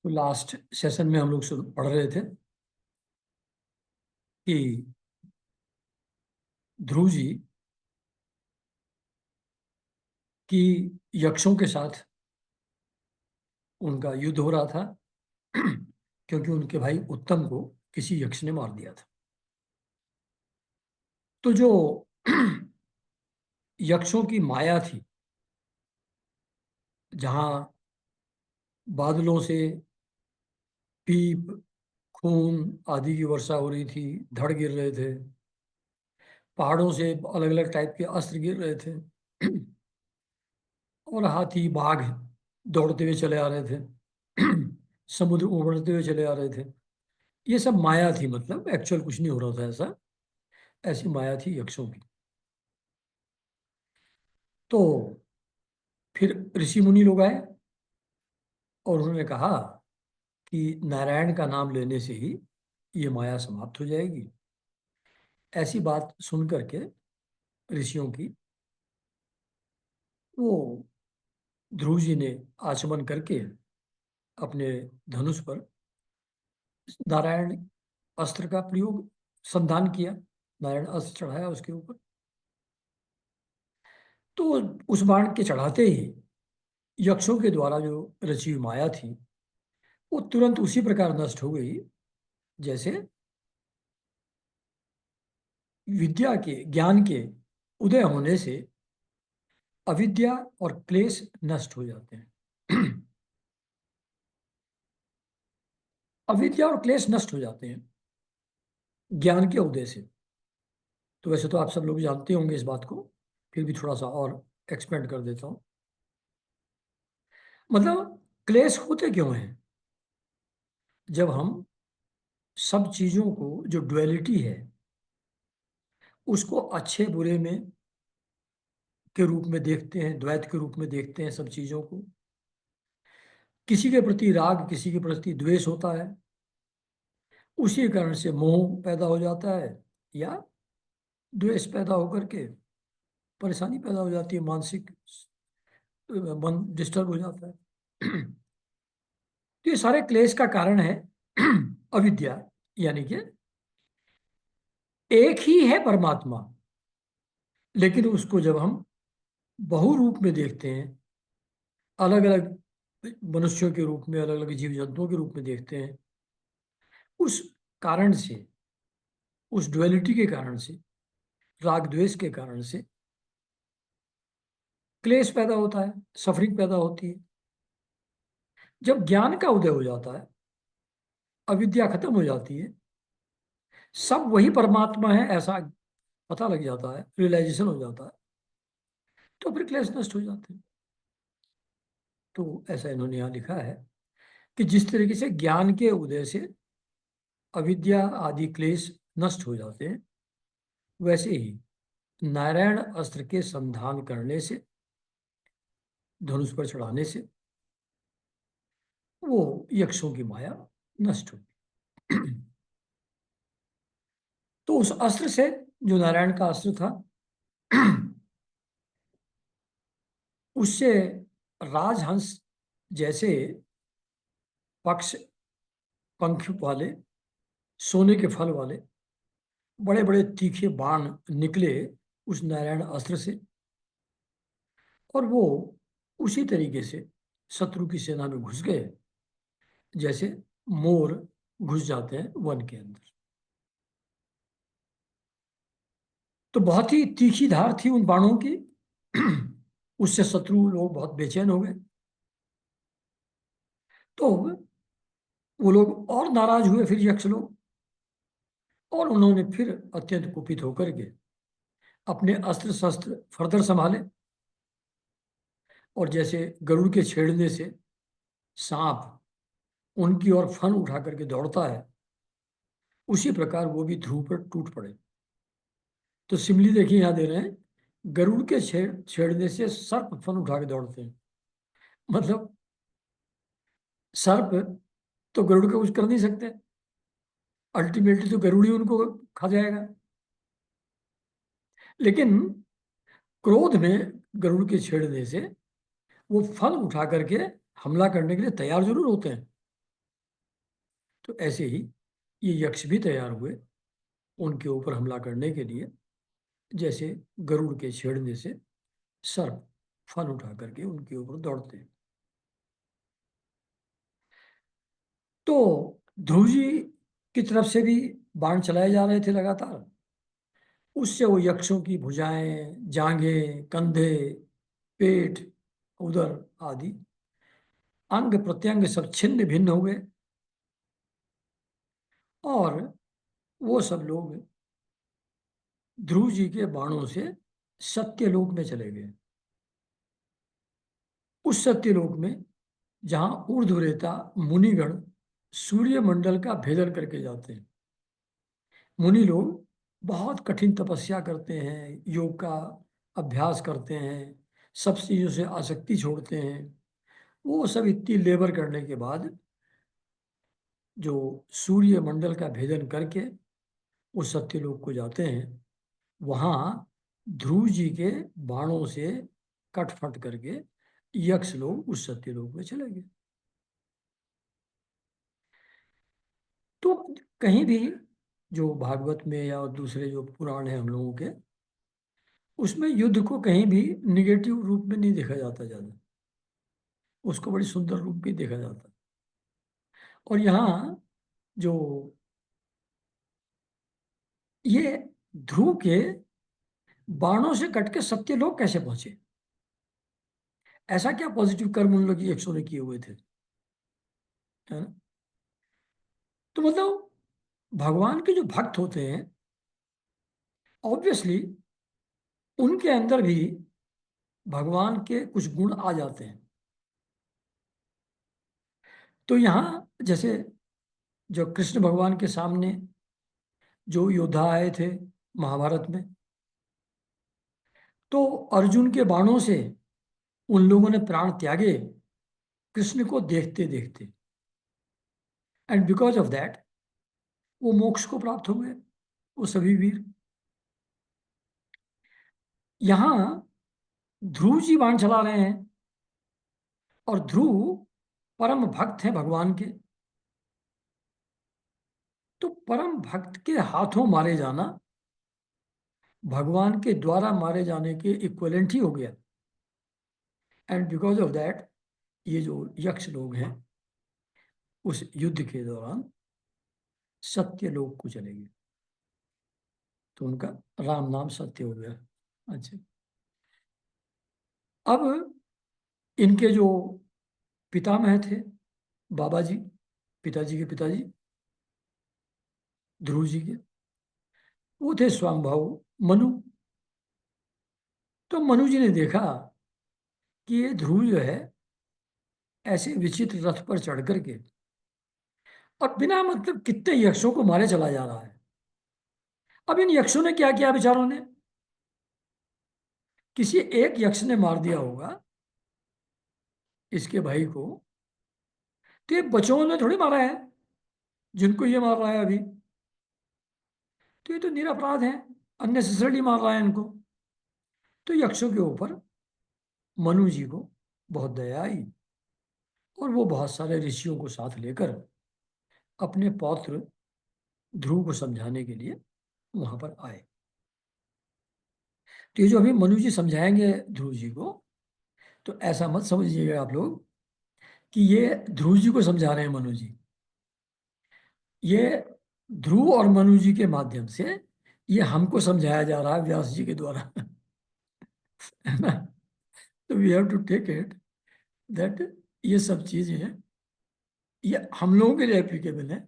तो last session में हम लोग पढ़ रहे थे कि ध्रुव जी की यक्षों के साथ उनका युद्ध हो रहा था क्योंकि उनके भाई उत्तम को किसी यक्ष ने मार दिया था। तो जो यक्षों की माया थी, जहां बादलों से पीप, खून आदि की वर्षा हो रही थी, धड़ गिर रहे थे, पहाड़ों से अलग अलग टाइप के अस्त्र गिर रहे थे और हाथी बाघ दौड़ते हुए चले आ रहे थे समुद्र उबड़ते हुए चले आ रहे थे। ये सब माया थी, मतलब एक्चुअल कुछ नहीं हो रहा था ऐसा। ऐसी माया थी यक्षों की। तो फिर ऋषि मुनि लोग आए और उन्होंने कहा कि नारायण का नाम लेने से ही ये माया समाप्त हो जाएगी। ऐसी बात सुन करके ऋषियों की, वो ध्रुव जी ने आचमन करके अपने धनुष पर नारायण अस्त्र का प्रयोग, संधान किया, नारायण अस्त्र चढ़ाया उसके ऊपर। तो उस बाण के चढ़ाते ही यक्षों के द्वारा जो रची हुई माया थी वो तुरंत उसी प्रकार नष्ट हो गई जैसे विद्या के, ज्ञान के उदय होने से अविद्या और क्लेश नष्ट हो जाते हैं अविद्या और क्लेश नष्ट हो जाते हैं ज्ञान के उदय से। तो वैसे तो आप सब लोग जानते होंगे इस बात को, फिर भी थोड़ा सा और एक्सपेंड कर देता हूं। मतलब क्लेश होते क्यों हैं? जब हम सब चीजों को, जो डुअलिटी है, उसको अच्छे बुरे में के रूप में देखते हैं, द्वैत के रूप में देखते हैं सब चीजों को। किसी के प्रति राग, किसी के प्रति द्वेष होता है, उसी कारण से मोह पैदा हो जाता है, या द्वेष पैदा होकर के परेशानी पैदा हो जाती है, मानसिक मन डिस्टर्ब हो जाता है तो ये सारे क्लेश का कारण है अविद्या। यानी कि एक ही है परमात्मा, लेकिन उसको जब हम बहु रूप में देखते हैं, अलग अलग मनुष्यों के रूप में, अलग अलग जीव जंतुओं के रूप में देखते हैं, उस कारण से, उस डुअलिटी के कारण से, राग द्वेष के कारण से क्लेश पैदा होता है, सफरिंग पैदा होती है। जब ज्ञान का उदय हो जाता है, अविद्या खत्म हो जाती है, सब वही परमात्मा है ऐसा पता लग जाता है, रियलाइजेशन हो जाता है, तो फिर क्लेश नष्ट हो जाते हैं। तो ऐसा इन्होंने यहाँ लिखा है कि जिस तरीके से ज्ञान के उदय से अविद्या आदि क्लेश नष्ट हो जाते हैं, वैसे ही नारायण अस्त्र के संधान करने से, धनुष पर चढ़ाने से, वो यक्षों की माया नष्ट होगी तो उस अस्त्र से, जो नारायण का अस्त्र था, उससे राजहंस जैसे पक्ष, पंख वाले, सोने के फल वाले बड़े बड़े तीखे बाण निकले उस नारायण अस्त्र से, और वो उसी तरीके से शत्रु की सेना में घुस गए जैसे मोर घुस जाते हैं वन के अंदर। तो बहुत ही तीखी धार थी उन बाणों की उससे शत्रु लोग बहुत बेचैन हो गए। तो वो लोग और नाराज हुए, फिर यक्ष लोग, और उन्होंने फिर अत्यंत कुपित होकर के अपने अस्त्र शस्त्र फर्दर संभाले, और जैसे गरुड़ के छेड़ने से सांप उनकी ओर फन उठा करके दौड़ता है, उसी प्रकार वो भी ध्रुव पर टूट पड़े। तो सिमली देखिए यहां दे रहे हैं, गरुड़ के छेड़ने से सर्प फन उठा के दौड़ते हैं। मतलब सर्प तो गरुड़ का कुछ कर नहीं सकते, अल्टीमेटली तो गरुड़ ही उनको खा जाएगा। लेकिन क्रोध में गरुड़ के छेड़ने से वो फन उठा करके हमला करने के लिए तैयार जरूर होते हैं, तो ऐसे ही ये यक्ष भी तैयार हुए उनके ऊपर हमला करने के लिए। जैसे गरुड़ के छेड़ने से सर्प फन उठा करके उनके ऊपर दौड़ते हैं। तो ध्रुव जी की तरफ से भी बाण चलाए जा रहे थे लगातार। उससे वो यक्षों की भुजाएं, जांघें, कंधे, पेट, उदर आदि अंग प्रत्यंग सब छिन्न भिन्न हो गए और वो सब लोग ध्रुव जी के बाणों से सत्यलोक में चले गए। उस सत्यलोक में जहां ऊर्ध्वरेता मुनिगण सूर्य मंडल का भेदन करके जाते हैं। मुनि लोग बहुत कठिन तपस्या करते हैं, योग का अभ्यास करते हैं, सब चीजों से आसक्ति छोड़ते हैं। वो सब इतनी लेबर करने के बाद जो सूर्य मंडल का भेदन करके उस सत्यलोक को जाते हैं, वहां ध्रुव जी के बाणों से कटफट करके यक्ष लोग उस सत्यलोक में चले गए। तो कहीं भी जो भागवत में या दूसरे जो पुराण है हम लोगों के, उसमें युद्ध को कहीं भी निगेटिव रूप में नहीं देखा जाता ज्यादा, उसको बड़ी सुंदर रूप में देखा जाता। और यहाँ जो ये ध्रुव के बाणों से कट के सत्यलोक कैसे पहुंचे, ऐसा क्या पॉजिटिव कर्म उन लोग यक्षों ने किए हुए थे, है ना? तो मतलब भगवान के जो भक्त होते हैं, ऑब्वियसली उनके अंदर भी भगवान के कुछ गुण आ जाते हैं। तो यहाँ जैसे जो कृष्ण भगवान के सामने जो योद्धा आए थे महाभारत में, तो अर्जुन के बाणों से उन लोगों ने प्राण त्यागे कृष्ण को देखते देखते, एंड बिकॉज ऑफ दैट वो मोक्ष को प्राप्त हो गए, वो सभी वीर। यहाँ ध्रुव जी बाण चला रहे हैं और ध्रुव परम भक्त हैं भगवान के। तो परम भक्त के हाथों मारे जाना भगवान के द्वारा मारे जाने के इक्वलेंट ही हो गया। एंड बिकॉज ऑफ दैट ये जो यक्ष लोग हैं उस युद्ध के दौरान सत्य लोग को चले गए, तो उनका राम नाम सत्य हो गया। अच्छा, अब इनके जो पितामह थे, बाबा जी, पिताजी के पिताजी ध्रुव जी के, वो थे स्वांभाव मनु। तो मनु जी ने देखा कि ये ध्रुव जो है ऐसे विचित्र रथ पर चढ़ करके और बिना मतलब कितने यक्षों को मारे चला जा रहा है। अब इन यक्षों ने क्या किया बेचारों ने, किसी एक यक्ष ने मार दिया होगा इसके भाई को, तो ये बच्चों ने थोड़ी मारा है जिनको ये मार रहा है अभी। तो ये तो निरपराध है, अननेसेसरली मार रहा है इनको। तो यक्षों के ऊपर मनु जी को बहुत दया आई और वो बहुत सारे ऋषियों को साथ लेकर अपने पौत्र ध्रुव को समझाने के लिए वहां पर आए। तो ये जो अभी मनु जी समझाएंगे ध्रुव जी को, तो ऐसा मत समझिएगा आप लोग कि ये ध्रुव जी को समझा रहे हैं मनु जी। ये ध्रुव और मनु जी के माध्यम से ये हमको समझाया जा रहा है व्यास जी के द्वारा। है ना? तो we have to take it that ये सब चीजें ये हम लोगों के लिए एप्लीकेबल है।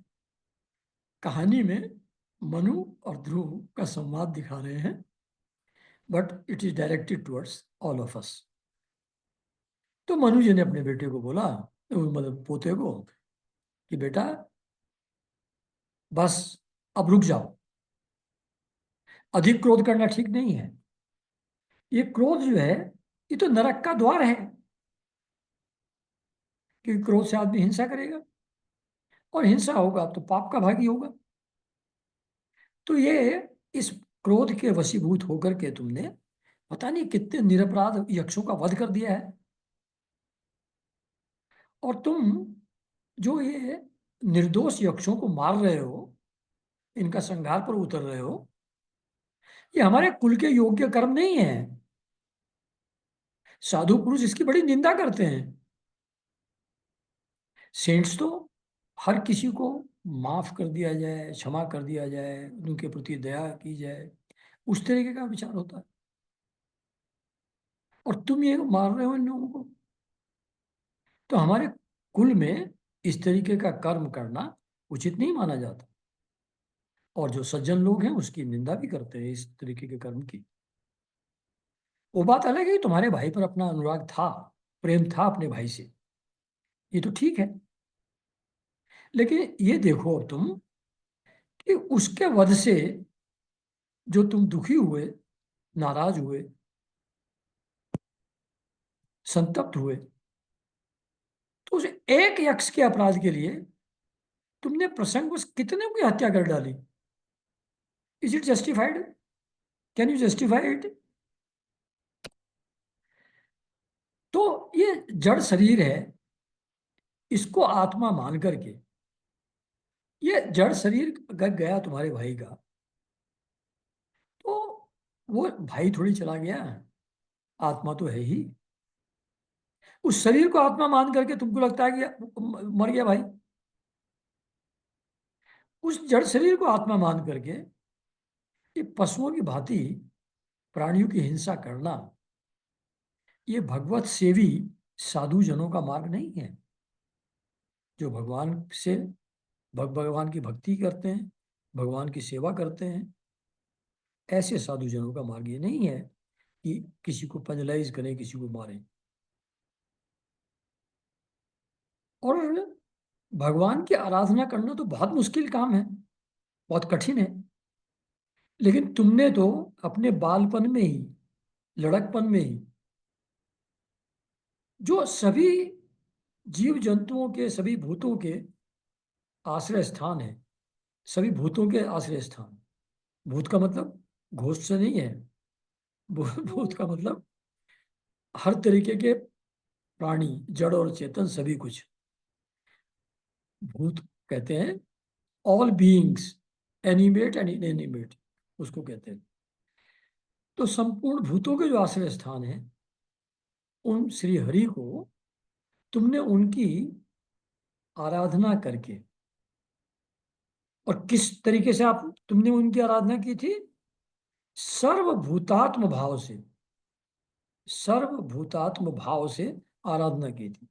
कहानी में मनु और ध्रुव का संवाद दिखा रहे हैं, but it is directed towards all of us. तो मनु जी ने अपने बेटे को बोला, मतलब पोते को, कि बेटा बस अब रुक जाओ, अधिक क्रोध करना ठीक नहीं है। ये क्रोध जो है ये तो नरक का द्वार है, क्योंकि क्रोध से आदमी हिंसा करेगा और हिंसा होगा तो पाप का भागी होगा। तो ये इस क्रोध के वशीभूत होकर के तुमने पता नहीं कितने निरपराध यक्षों का वध कर दिया है। और तुम जो ये निर्दोष यक्षों को मार रहे हो, इनका संहार पर उतर रहे हो, ये हमारे कुल के योग्य कर्म नहीं है। साधु पुरुष इसकी बड़ी निंदा करते हैं। सेंट्स तो हर किसी को माफ कर दिया जाए, क्षमा कर दिया जाए, उनके प्रति दया की जाए, उस तरीके का विचार होता है। और तुम ये मार रहे हो इन लोगों को। तो हमारे कुल में इस तरीके का कर्म करना उचित नहीं माना जाता। और जो सज्जन लोग हैं उसकी निंदा भी करते हैं इस तरीके के कर्म की। वो बात अलग है कि तुम्हारे भाई पर अपना अनुराग था, प्रेम था अपने भाई से, ये तो ठीक है। लेकिन ये देखो अब तुम कि उसके वध से जो तुम दुखी हुए, नाराज हुए, संतप्त हुए, तो उस एक यक्ष के अपराध के लिए तुमने प्रसंगवश कितने की हत्या कर डाली। Is it justified? Can you justify it? तो ये जड़ शरीर है, इसको आत्मा मान करके, ये जड़ शरीर गया तुम्हारे भाई का, तो वो भाई थोड़ी चला गया, आत्मा तो है ही। उस शरीर को आत्मा मान करके तुमको लगता है कि मर गया भाई। उस जड़ शरीर को आत्मा मान करके ये पशुओं की भांति प्राणियों की हिंसा करना, ये भगवत सेवी साधु जनों का मार्ग नहीं है। जो भगवान से भगवान की भक्ति करते हैं, भगवान की सेवा करते हैं, ऐसे साधु जनों का मार्ग ये नहीं है कि किसी को पेनलाइज करें, किसी को मारें। और भगवान की आराधना करना तो बहुत मुश्किल काम है, बहुत कठिन है। लेकिन तुमने तो अपने बालपन में ही, लड़कपन में ही, जो सभी जीव जंतुओं के, सभी भूतों के आश्रय स्थान है, सभी भूतों के आश्रय स्थान, भूत का मतलब घोस्ट से नहीं है, भूत का मतलब हर तरीके के प्राणी, जड़ और चेतन, सभी कुछ भूत कहते हैं। All beings, animate and inanimate, उसको कहते हैं। तो संपूर्ण भूतों के जो आश्रय स्थान है, उन श्री हरि को तुमने उनकी आराधना करके, और किस तरीके से आप तुमने उनकी आराधना की थी? सर्वभूतात्म भाव से, सर्वभूतात्म भाव से आराधना की थी।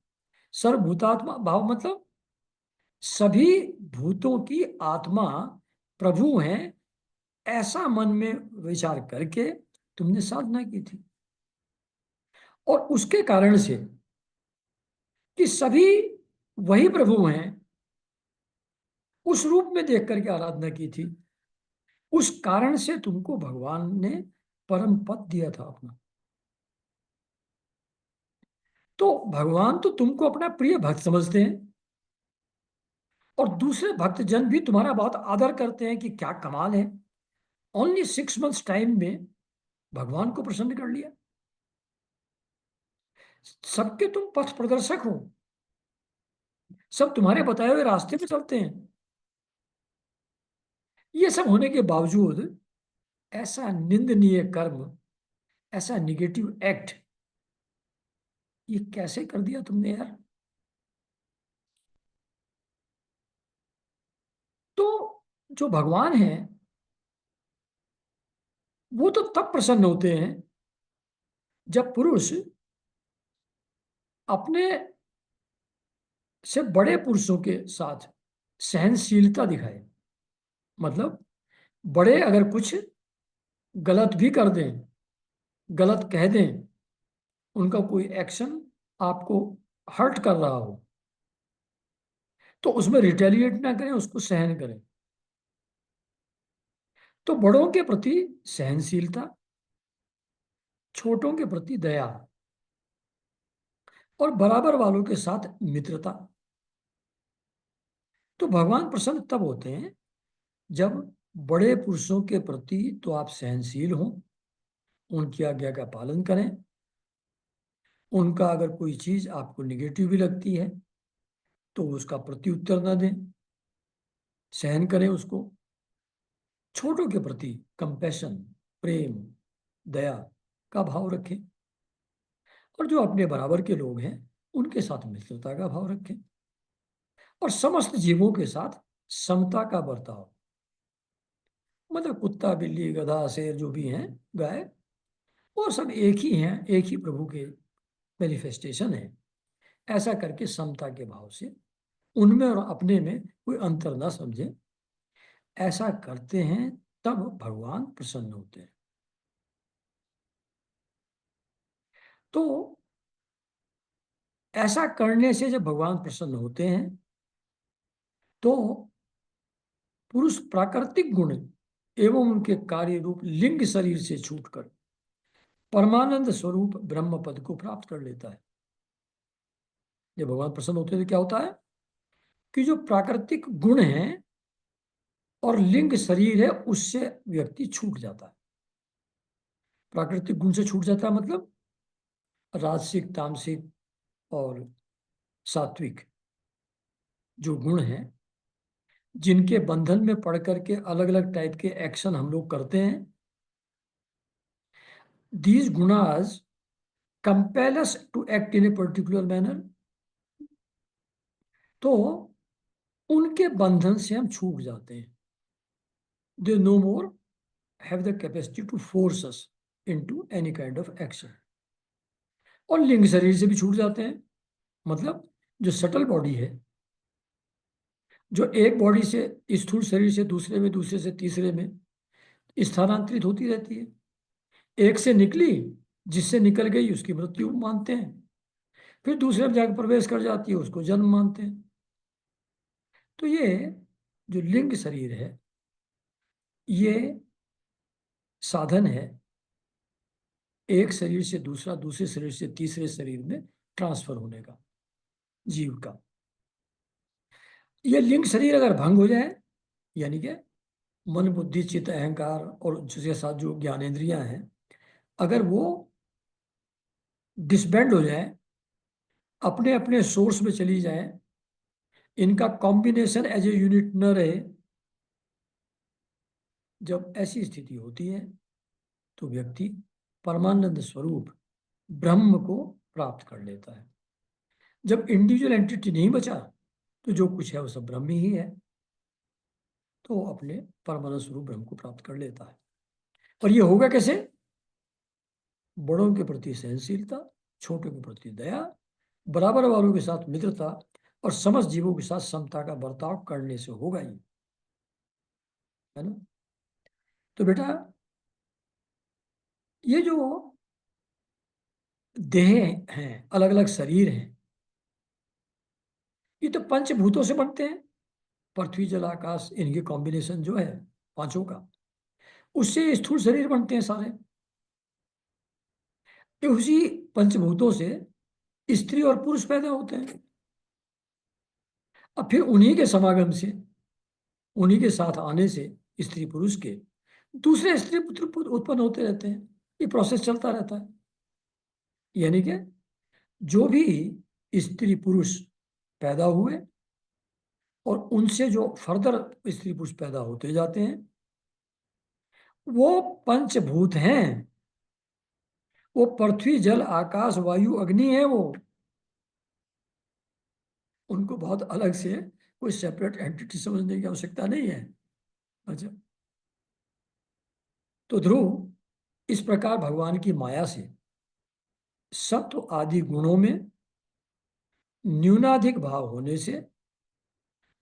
सर्वभूतात्मा भाव मतलब सभी भूतों की आत्मा प्रभु हैं, ऐसा मन में विचार करके तुमने साधना की थी। और उसके कारण से कि सभी वही प्रभु हैं, उस रूप में देख करके आराधना की थी। उस कारण से तुमको भगवान ने परम पद दिया था अपना। तो भगवान तो तुमको अपना प्रिय भक्त समझते हैं, और दूसरे भक्तजन भी तुम्हारा बहुत आदर करते हैं कि क्या कमाल है, ओनली 6 मंथ्स टाइम में भगवान को प्रसन्न कर लिया। सबके तुम पथ प्रदर्शक हो, सब तुम्हारे बताए हुए रास्ते पे चलते हैं। ये सब होने के बावजूद ऐसा निंदनीय कर्म, ऐसा निगेटिव एक्ट, ये कैसे कर दिया तुमने यार? तो जो भगवान है वो तो तब प्रसन्न होते हैं जब पुरुष अपने से बड़े पुरुषों के साथ सहनशीलता दिखाए। मतलब बड़े अगर कुछ गलत भी कर दें, गलत कह दें, उनका कोई एक्शन आपको हर्ट कर रहा हो, तो उसमें रिटेलिएट ना करें, उसको सहन करें। तो बड़ों के प्रति सहनशीलता, छोटों के प्रति दया, और बराबर वालों के साथ मित्रता। तो भगवान प्रसन्न तब होते हैं जब बड़े पुरुषों के प्रति तो आप सहनशील हों, उनकी आज्ञा का पालन करें, उनका अगर कोई चीज आपको निगेटिव भी लगती है तो उसका प्रत्युत्तर न दें, सहन करें उसको, छोटों के प्रति कंपैशन, प्रेम, दया का भाव रखें, और जो अपने बराबर के लोग हैं उनके साथ मित्रता का भाव रखें, और समस्त जीवों के साथ समता का बर्ताव। मतलब कुत्ता, बिल्ली, गधा, शेर जो भी हैं, गाय, वो सब एक ही हैं, एक ही प्रभु के मैनिफेस्टेशन है। ऐसा करके समता के भाव से उनमें और अपने में कोई अंतर ना समझे, ऐसा करते हैं, तब भगवान प्रसन्न होते हैं। तो ऐसा करने से जब भगवान प्रसन्न होते हैं, तो पुरुष प्राकृतिक गुण एवं उनके कार्य रूप लिंग शरीर से छूटकर परमानंद स्वरूप ब्रह्म पद को प्राप्त कर लेता है। जब भगवान प्रसन्न होते हैं तो क्या होता है कि जो प्राकृतिक गुण है और लिंग शरीर है, उससे व्यक्ति छूट जाता है। प्राकृतिक गुण से छूट जाता है मतलब राजसिक, तामसिक और सात्विक जो गुण हैं, जिनके बंधन में पड़ करके अलग अलग टाइप के एक्शन हम लोग करते हैं, these gunas compel us to act in a particular manner, तो उनके बंधन से हम छूट जाते हैं। They no more have the capacity to force us into any kind of action. और लिंग शरीर से भी छूट जाते हैं, मतलब जो सटल बॉडी है, जो एक बॉडी से, स्थूल शरीर से दूसरे में, दूसरे से तीसरे में स्थानांतरित होती रहती है। एक से निकली, जिससे निकल गई उसकी मृत्यु मानते हैं, फिर दूसरे में जाकर प्रवेश कर जाती है, उसको जन्म मानते हैं। तो ये जो लिंग शरीर है, ये साधन है एक शरीर से दूसरा, दूसरे शरीर से तीसरे शरीर में ट्रांसफर होने का, जीव का। ये लिंग शरीर अगर भंग हो जाए, यानी कि मन, बुद्धि, चित्त, अहंकार और उसके साथ जो ज्ञानेंद्रियां हैं, अगर वो डिसबैंड हो जाए, अपने अपने सोर्स में चली जाए, इनका कॉम्बिनेशन एज ए यूनिट न रहे, जब ऐसी स्थिति होती है तो व्यक्ति परमानंद स्वरूप ब्रह्म को प्राप्त कर लेता है। जब इंडिविजुअल एंटिटी नहीं बचा, तो जो कुछ है वो सब ब्रह्म ही है, तो वो अपने परमानंद स्वरूप ब्रह्म को प्राप्त कर लेता है। और ये होगा कैसे? बड़ों के प्रति सहनशीलता, छोटों के प्रति दया, बराबर वालों के साथ मित्रता और समस्त जीवों के साथ समता का बर्ताव करने से होगा ही, है ना। तो बेटा, ये जो देह हैं, अलग अलग शरीर हैं, ये तो पंचभूतों से बनते हैं। पृथ्वी, जल, आकाश, इनके कॉम्बिनेशन जो है पांचों का, उससे स्थूल शरीर बनते हैं सारे। ये उसी पंचभूतों से स्त्री और पुरुष पैदा होते हैं। अब फिर उन्हीं के समागम से, उन्हीं के साथ आने से स्त्री पुरुष के दूसरे स्त्री पुत्र उत्पन्न होते रहते हैं। ये प्रोसेस चलता रहता है। यानी कि जो भी स्त्री पुरुष पैदा हुए और उनसे जो फर्दर स्त्री पुरुष पैदा होते जाते हैं, वो पंचभूत हैं। वो पृथ्वी, जल, आकाश, वायु, अग्नि है वो। उनको बहुत अलग से कोई सेपरेट एंटिटी समझने की आवश्यकता नहीं है। अच्छा, तो ध्रुव, इस प्रकार भगवान की माया से सत्व आदि गुणों में न्यूनाधिक भाव होने से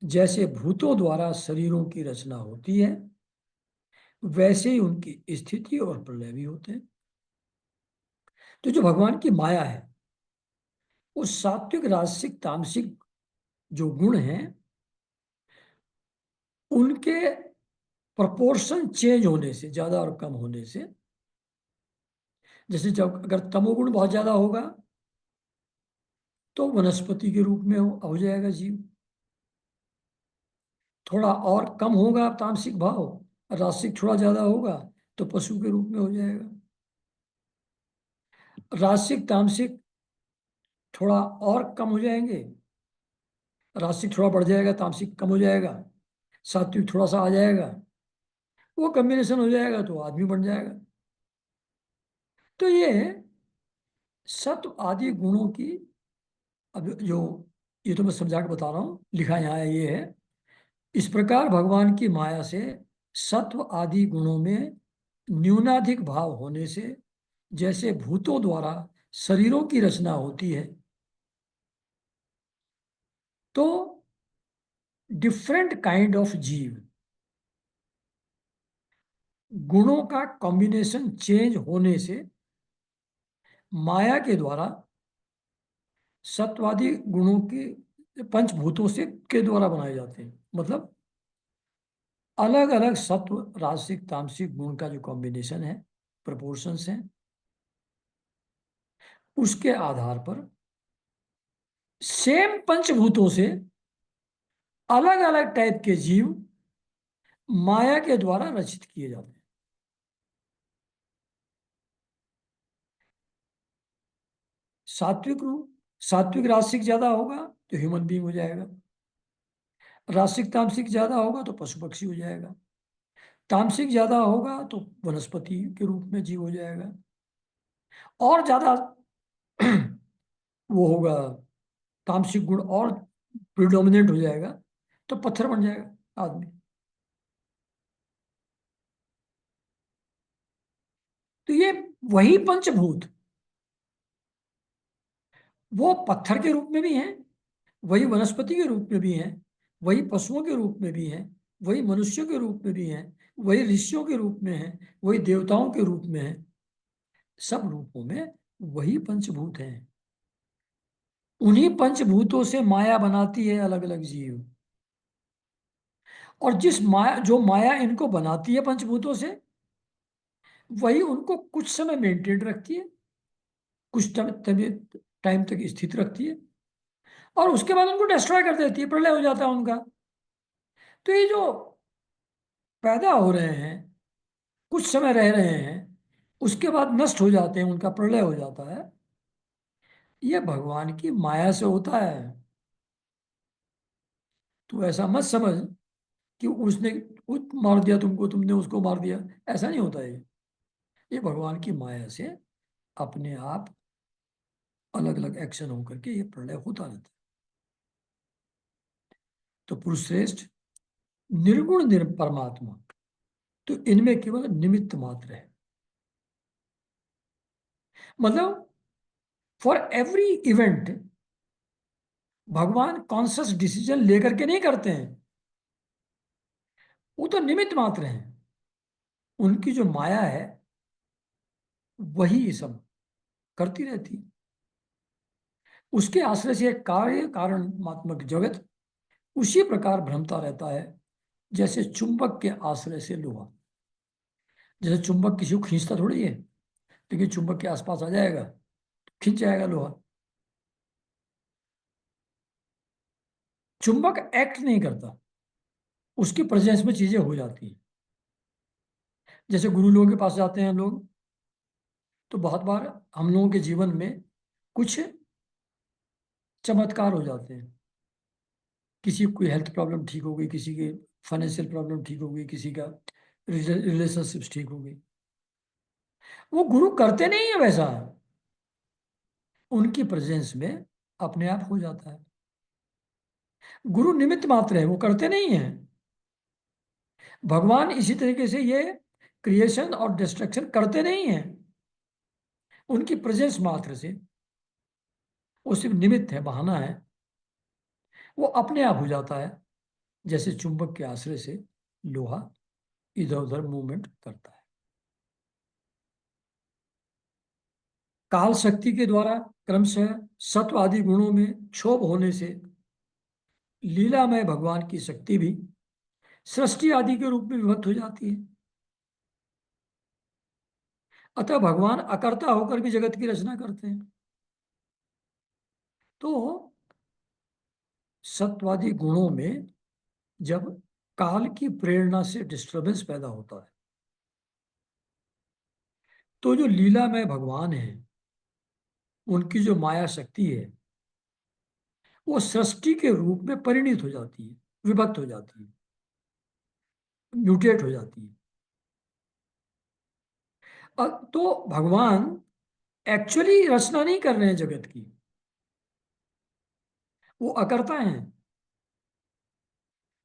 जैसे भूतों द्वारा शरीरों की रचना होती है, वैसे ही उनकी स्थिति और प्रलय भी होते हैं। तो जो भगवान की माया है, वो सात्विक, राजसिक, तामसिक जो गुण हैं, उनके प्रोपोर्शन चेंज होने से, ज्यादा और कम होने से, जैसे जब अगर तमोगुण बहुत ज्यादा होगा तो वनस्पति के रूप में हो जाएगा जीव। थोड़ा और कम होगा तामसिक भाव, राजसिक थोड़ा ज्यादा होगा तो पशु के रूप में हो जाएगा। राजसिक, तामसिक थोड़ा और कम हो जाएंगे, राजसिक थोड़ा बढ़ जाएगा, तामसिक कम हो जाएगा, सात्विक थोड़ा सा आ जाएगा, वो कॉम्बिनेशन हो जाएगा तो आदमी बन जाएगा। तो ये सत्व आदि गुणों की, अब जो, ये तो मैं समझा के बता रहा हूं, लिखा यहाँ है, ये है, इस प्रकार भगवान की माया से सत्व आदि गुणों में न्यूनाधिक भाव होने से जैसे भूतों द्वारा शरीरों की रचना होती है, तो डिफरेंट काइंड ऑफ जीव, गुणों का कॉम्बिनेशन चेंज होने से माया के द्वारा सत्वादि गुणों की, पंचभूतों से के द्वारा बनाए जाते हैं। मतलब अलग अलग सत्व राजसिक तामसिक गुण का जो कॉम्बिनेशन है, प्रपोर्शंस हैं, उसके आधार पर सेम पंचभूतों से अलग अलग टाइप के जीव माया के द्वारा रचित किए जाते हैं। सात्विक रूप, सात्विक राजसिक ज्यादा होगा तो ह्यूमन बीइंग हो जाएगा, राजसिक तामसिक ज्यादा होगा तो पशु पक्षी हो जाएगा, तामसिक ज्यादा होगा तो वनस्पति के रूप में जीव हो जाएगा, और ज्यादा वो होगा, तामसिक गुण और प्रिडोमिनेंट हो जाएगा तो पत्थर बन जाएगा आदमी। तो ये वही पंचभूत वो पत्थर के रूप में भी हैं, वही वनस्पति के रूप में भी हैं, वही पशुओं के रूप में भी हैं, वही मनुष्यों के रूप में भी हैं, वही ऋषियों के रूप में हैं, वही देवताओं के रूप में हैं, सब रूपों में वही पंचभूत हैं। उन्हीं पंचभूतों से माया बनाती है अलग अलग जीव। और जिस माया, जो माया इनको बनाती है पंचभूतों से, वही उनको कुछ समय मेंटेन रखती है, कुछ टाइम तक स्थित रखती है, और उसके बाद उनको डिस्ट्रॉय कर देती है, प्रलय हो जाता है उनका। तो ये जो पैदा हो रहे हैं, कुछ समय रह रहे हैं, उसके बाद नष्ट हो जाते हैं, उनका प्रलय हो जाता है, ये भगवान की माया से होता है। तो ऐसा मत समझ कि उसने मार दिया तुमको, तुमने उसको मार दिया, ऐसा नहीं होता है। ये भगवान की माया से अपने आप अलग अलग एक्शन होकर के ये प्रलय होता रहता है। तो पुरुष श्रेष्ठ, निर्गुण परमात्मा तो इनमें केवल निमित्त मात्र है। मतलब फॉर एवरी इवेंट भगवान कॉन्शियस डिसीजन लेकर के नहीं करते हैं, वो तो निमित्त मात्र हैं। उनकी जो माया है वही ये सब करती रहती है। उसके आश्रय से कार्य कारणात्मक जगत उसी प्रकार भ्रमता रहता है, जैसे चुंबक के आश्रय से लोहा। जैसे चुंबक किसी को खींचता थोड़ी है, लेकिन चुंबक के आसपास आ जाएगा तो खींच जाएगा लोहा। चुंबक एक्ट नहीं करता, उसकी प्रेजेंस में चीजें हो जाती हैं। जैसे गुरु लोगों के पास जाते हैं लोग, तो बहुत बार हम लोगों के जीवन में कुछ चमत्कार हो जाते हैं। किसी को कोई हेल्थ प्रॉब्लम ठीक हो गई, किसी के फाइनेंशियल प्रॉब्लम ठीक हो गई, किसी का रिलेशनशिप्स ठीक हो गई। वो गुरु करते नहीं है वैसा, उनकी प्रेजेंस में अपने आप हो जाता है। गुरु निमित्त मात्र है, वो करते नहीं है। भगवान इसी तरीके से ये क्रिएशन और डिस्ट्रक्शन करते नहीं है, उनकी प्रेजेंस मात्र से, वो सिर्फ निमित्त है, बहाना है, वो अपने आप हो जाता है। जैसे चुंबक के आश्रय से लोहा इधर उधर मूवमेंट करता है। काल शक्ति के द्वारा क्रमशः सत्व आदि गुणों में क्षोभ होने से लीलामय भगवान की शक्ति भी सृष्टि आदि के रूप में विभक्त हो जाती है। अतः भगवान अकर्ता होकर भी जगत की रचना करते हैं। तो सत्वादि गुणों में जब काल की प्रेरणा से डिस्टरबेंस पैदा होता है, तो जो लीलामय भगवान है, उनकी जो माया शक्ति है, वो सृष्टि के रूप में परिणित हो जाती है, विभक्त हो जाती है। म्यूटेट हो जाती है। तो भगवान एक्चुअली रचना नहीं कर रहे हैं जगत की, वो अकर्ता हैं,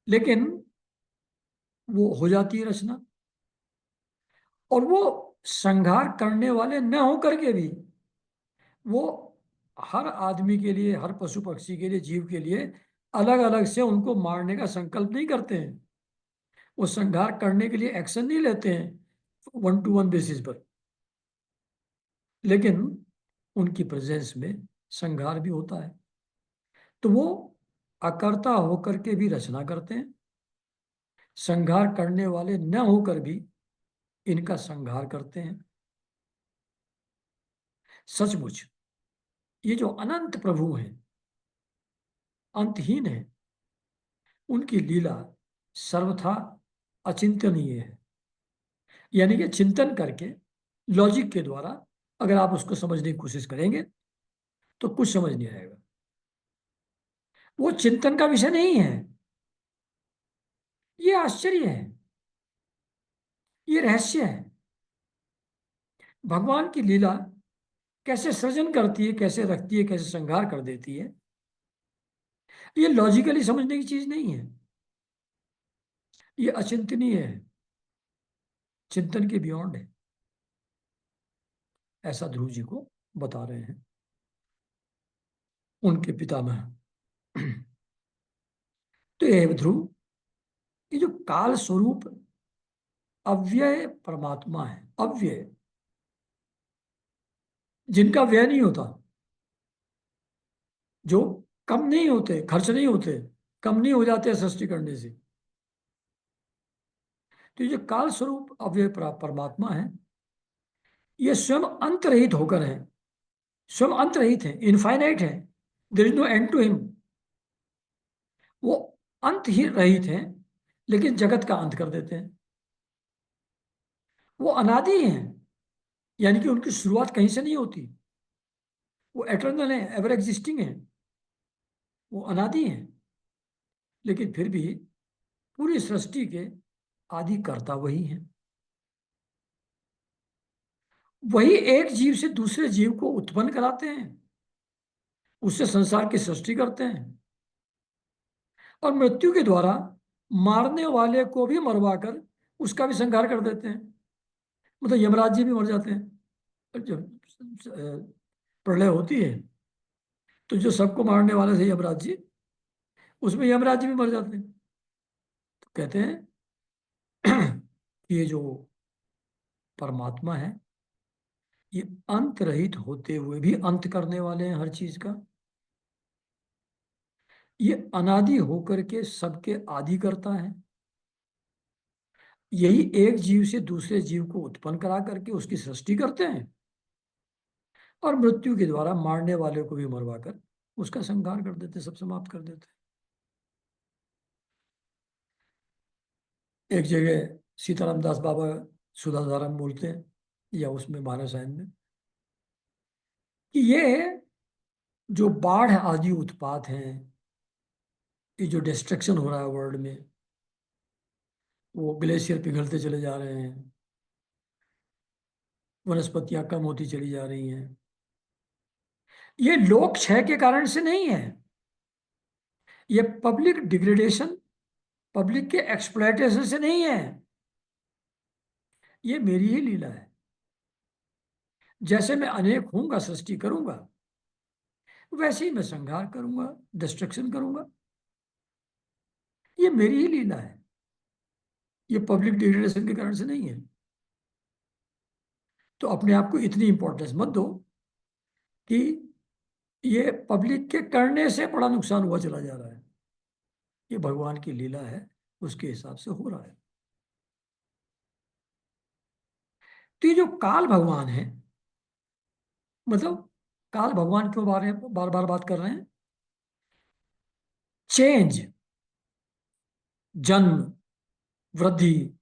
लेकिन वो हो जाती है रचना। और वो संहार करने वाले न होकर के भी वो हर आदमी के लिए, हर पशु पक्षी के लिए, जीव के लिए अलग अलग से उनको मारने का संकल्प नहीं करते हैं। वो संहार करने के लिए एक्शन नहीं लेते हैं वन टू वन बेसिस पर, लेकिन उनकी प्रेजेंस में संहार भी होता है। तो वो अकर्ता होकर के भी रचना करते हैं, संहार करने वाले न होकर भी इनका संहार करते हैं। सचमुच ये जो अनंत प्रभु हैं, अंतहीन है, उनकी लीला सर्वथा अचिंतनीय है। यानी कि चिंतन करके, लॉजिक के द्वारा अगर आप उसको समझने की कोशिश करेंगे तो कुछ समझ नहीं आएगा। वो चिंतन का विषय नहीं है। ये आश्चर्य है, ये रहस्य है। भगवान की लीला कैसे सृजन करती है, कैसे रखती है, कैसे संहार कर देती है, ये लॉजिकली समझने की चीज नहीं है। ये अचिंतनीय है, चिंतन के बियॉन्ड है। ऐसा ध्रुव जी को बता रहे हैं उनके पितामह। तो ये ध्रुव, ये जो काल स्वरूप अव्यय परमात्मा है, अव्यय, जिनका व्यय नहीं होता, जो कम नहीं होते, खर्च नहीं होते, कम नहीं हो जाते सृष्टि करने से। तो ये जो काल स्वरूप अव्यय परमात्मा है, ये स्वयं अंत रहित होकर है, स्वयं अंत रहित है, इनफाइनाइट है। There is no end to him. वो अंत ही रहित है, लेकिन जगत का अंत कर देते हैं। वो अनादि हैं, यानी कि उनकी शुरुआत कहीं से नहीं होती। वो एटर्नल है, एवर एग्जिस्टिंग है, वो अनादि हैं, लेकिन फिर भी पूरी सृष्टि के आदि कर्ता वही हैं। वही एक जीव से दूसरे जीव को उत्पन्न कराते हैं, उससे संसार की सृष्टि करते हैं, और मृत्यु के द्वारा मारने वाले को भी मरवाकर उसका भी संहार कर देते हैं। मतलब यमराज जी भी मर जाते हैं जब प्रलय होती है। तो जो सबको मारने वाले थे यमराज जी, उसमें यमराज जी भी मर जाते हैं। तो कहते हैं कि ये जो परमात्मा है, ये अंत रहित होते हुए भी अंत करने वाले हैं हर चीज का। ये अनादि होकर के सबके आदि करता है। यही एक जीव से दूसरे जीव को उत्पन्न करा करके उसकी सृष्टि करते हैं, और मृत्यु के द्वारा मारने वाले को भी मरवाकर उसका संहार कर देते, सब समाप्त कर देते। एक जगह सीताराम दास बाबा सुधाधारम बोलते हैं, या उसमें मानसायन में, कि ये जो बाढ़ आदि उत्पात हैं, ये जो डिस्ट्रक्शन हो रहा है वर्ल्ड में, वो ग्लेशियर पिघलते चले जा रहे हैं, वनस्पतियां कम होती चली जा रही हैं, ये लोक क्षय के कारण से नहीं है। ये पब्लिक डिग्रेडेशन, पब्लिक के एक्सप्लॉयटेशन से नहीं है। ये मेरी ही लीला है। जैसे मैं अनेक हूंगा, सृष्टि करूंगा, वैसे ही मैं संहार करूंगा, डिस्ट्रक्शन करूंगा। ये मेरी ही लीला है, ये पब्लिक डिग्रेडेशन के कारण से नहीं है। तो अपने आप को इतनी इंपॉर्टेंस मत दो कि ये पब्लिक के करने से बड़ा नुकसान हुआ चला जा रहा है। ये भगवान की लीला है, उसके हिसाब से हो रहा है। तो ये जो काल भगवान है, मतलब काल भगवान क्यों बारे बार बार बात कर रहे हैं? चेंज, जन्म, वृद्धि,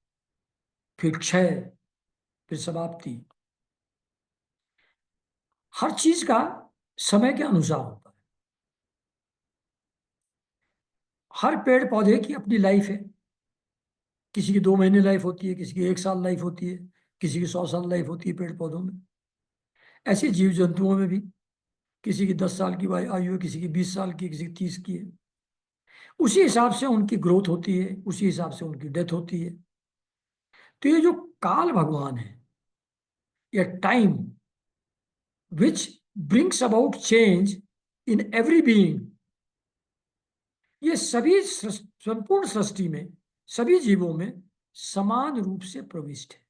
फिर क्षय, फिर समाप्ति, हर चीज का समय के अनुसार होता है। हर पेड़ पौधे की अपनी लाइफ है किसी की 2 महीने लाइफ होती है, किसी की 1 साल लाइफ होती है, किसी की 100 साल लाइफ होती है पेड़ पौधों में। ऐसे जीव जंतुओं में भी किसी की 10 साल की आयु है, किसी की 20 साल की, किसी की 30 की है। उसी हिसाब से उनकी ग्रोथ होती है, उसी हिसाब से उनकी डेथ होती है। तो ये जो काल भगवान है, या time which brings about change in every being, ये सभी संपूर्ण सृष्टि में, सभी जीवों में समान रूप से प्रविष्ट है।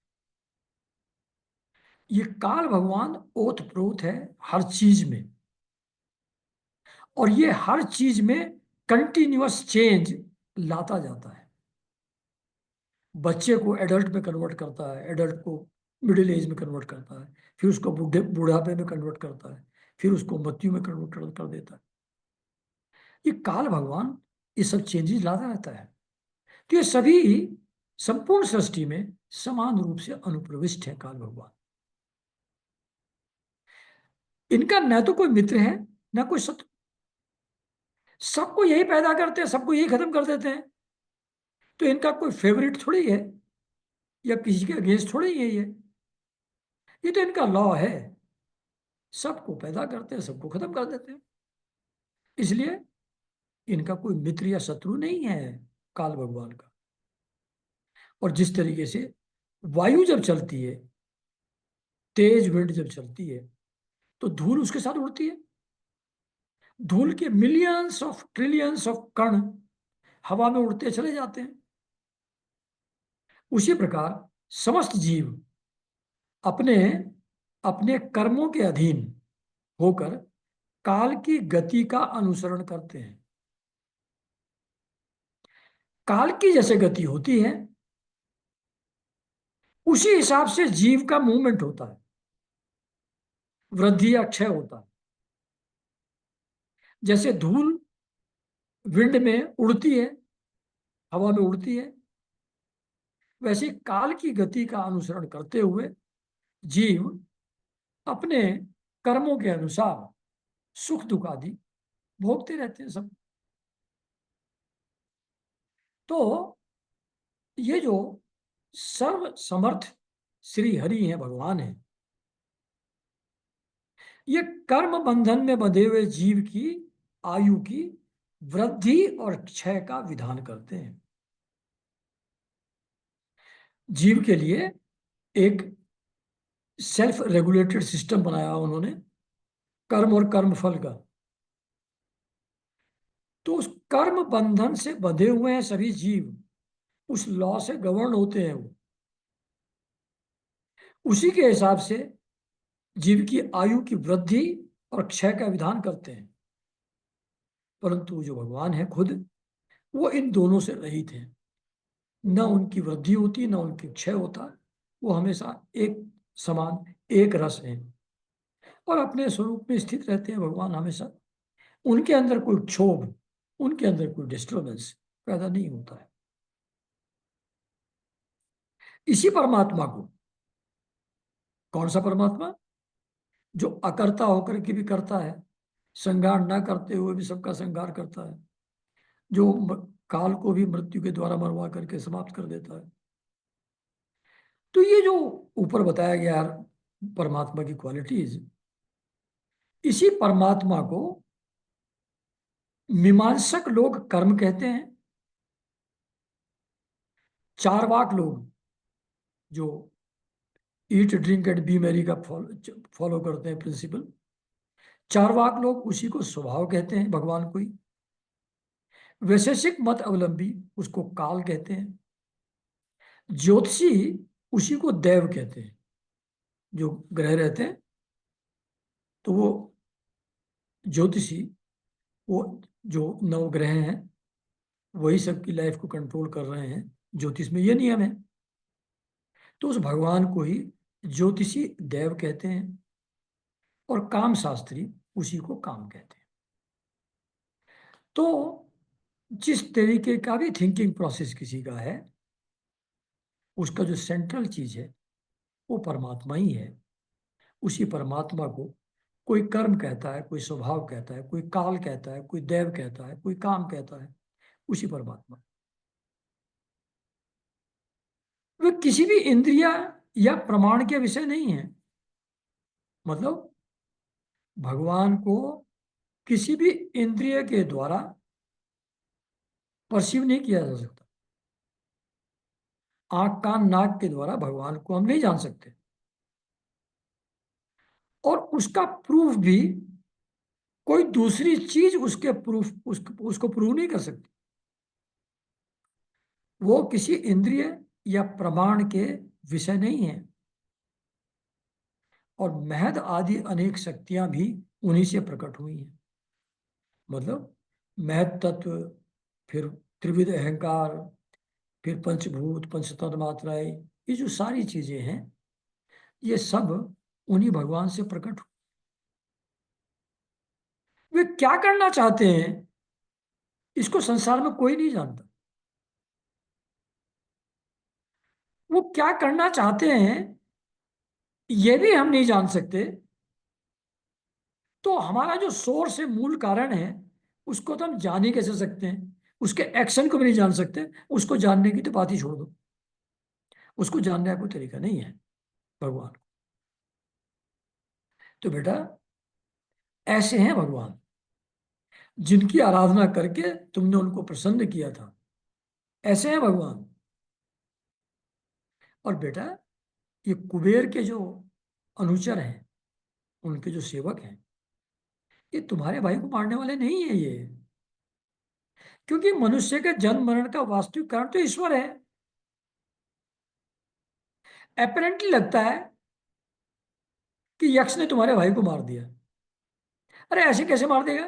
ये काल भगवान ओत प्रोत है हर चीज में, और ये हर चीज में कंटिन्यूअस चेंज लाता जाता है। बच्चे को एडल्ट में कन्वर्ट करता है, एडल्ट को मिडिल एज में कन्वर्ट करता है, फिर उसको बुढ़ापे में कन्वर्ट करता है, फिर उसको मृत्यु में कन्वर्ट कर देता है। ये काल भगवान ये सब चेंजेस लाता रहता है। तो ये सभी संपूर्ण सृष्टि में समान रूप से अनुप्रविष्ट है काल भगवान। इनका न तो कोई मित्र है, न कोई शत्रु। सबको यही पैदा करते हैं, सबको यही खत्म कर देते हैं। तो इनका कोई फेवरेट थोड़ी है, या किसी के अगेंस्ट थोड़ी है ये तो इनका लॉ है। सबको पैदा करते हैं, सबको खत्म कर देते हैं। इसलिए इनका कोई मित्र या शत्रु नहीं है काल भगवान का। और जिस तरीके से वायु जब चलती है, तेज विंड जब चलती है, तो धूल उसके साथ उड़ती है। धूल के मिलियंस ऑफ ट्रिलियंस ऑफ कण हवा में उड़ते चले जाते हैं। उसी प्रकार समस्त जीव अपने अपने कर्मों के अधीन होकर काल की गति का अनुसरण करते हैं। काल की जैसे गति होती है, उसी हिसाब से जीव का मूवमेंट होता है, वृद्धि या क्षय होता है। जैसे धूल विंड में उड़ती है, हवा में उड़ती है, वैसे काल की गति का अनुसरण करते हुए जीव अपने कर्मों के अनुसार सुख दुख आदि भोगते रहते हैं सब। तो ये जो सर्व समर्थ श्री हरि हैं, भगवान हैं, ये कर्म बंधन में बंधे हुए जीव की आयु की वृद्धि और क्षय का विधान करते हैं। जीव के लिए एक सेल्फ रेगुलेटेड सिस्टम बनाया उन्होंने, कर्म और कर्म फल का। तो उस कर्म बंधन से बंधे हुए हैं सभी जीव, उस लॉ से गवर्न होते हैं वो। उसी के हिसाब से जीव की आयु की वृद्धि और क्षय का विधान करते हैं। परंतु जो भगवान है खुद, वो इन दोनों से रहित हैं। न उनकी वृद्धि होती, न उनकी क्षय होता। वो हमेशा एक समान, एक रस है, और अपने स्वरूप में स्थित रहते हैं भगवान हमेशा। उनके अंदर कोई क्षोभ, उनके अंदर कोई डिस्टर्बेंस पैदा नहीं होता है। इसी परमात्मा को, कौन सा परमात्मा? जो अकर्ता होकर के भी करता है, संहार ना करते हुए भी सबका संहार करता है, जो काल को भी मृत्यु के द्वारा मरवा करके समाप्त कर देता है। तो ये जो ऊपर बताया गया परमात्मा की क्वालिटीज, इसी परमात्मा को मीमांसक लोग कर्म कहते हैं। चारवाक लोग जो eat drink and B Mary का फॉलो करते हैं प्रिंसिपल, चारवाक लोग उसी को स्वभाव कहते हैं, भगवान को ही। वैशेषिक मत अवलंबी उसको काल कहते हैं। ज्योतिषी उसी को देव कहते हैं। जो ग्रह रहते हैं, तो वो ज्योतिषी, वो जो नवग्रह हैं, वही सबकी लाइफ को कंट्रोल कर रहे हैं। ज्योतिष में ये नियम है। तो उस भगवान को ही ज्योतिषी देव कहते हैं, और काम शास्त्री उसी को काम कहते हैं। तो जिस तरीके का भी थिंकिंग प्रोसेस किसी का है, उसका जो सेंट्रल चीज है वो परमात्मा ही है। उसी परमात्मा को कोई कर्म कहता है, कोई स्वभाव कहता है, कोई काल कहता है, कोई देव कहता है, कोई काम कहता है। उसी परमात्मा। वे किसी भी इंद्रिया या प्रमाण के विषय नहीं है। मतलब भगवान को किसी भी इंद्रिय के द्वारा परसीव नहीं किया जा सकता। आंख कान नाक के द्वारा भगवान को हम नहीं जान सकते, और उसका प्रूफ भी कोई दूसरी चीज उसको प्रूव नहीं कर सकती। वो किसी इंद्रिय या प्रमाण के विषय नहीं है। और महद आदि अनेक शक्तियां भी उन्हीं से प्रकट हुई हैं। मतलब महद तत्व, फिर त्रिविध अहंकार, फिर पंचभूत पंच तन्मात्राएं मात्राएं, ये जो सारी चीजें हैं, ये सब उन्हीं भगवान से प्रकट हुई। वे क्या करना चाहते हैं, इसको संसार में कोई नहीं जानता। वो क्या करना चाहते हैं ये भी हम नहीं जान सकते। तो हमारा जो सोर्स है, मूल कारण है, उसको तो हम जान ही कैसे सकते हैं। उसके एक्शन को भी नहीं जान सकते। उसको जानने की तो बात ही छोड़ दो। उसको जानने का कोई तरीका नहीं है भगवान को। तो बेटा, ऐसे हैं भगवान, जिनकी आराधना करके तुमने उनको प्रसन्न किया था। ऐसे हैं भगवान। और बेटा, ये कुबेर के जो अनुचर हैं, उनके जो सेवक हैं, ये तुम्हारे भाई को मारने वाले नहीं है ये। क्योंकि मनुष्य के जन्म मरण का वास्तविक कारण तो ईश्वर है। अपेरेंटली लगता है कि यक्ष ने तुम्हारे भाई को मार दिया। अरे ऐसे कैसे मार देगा?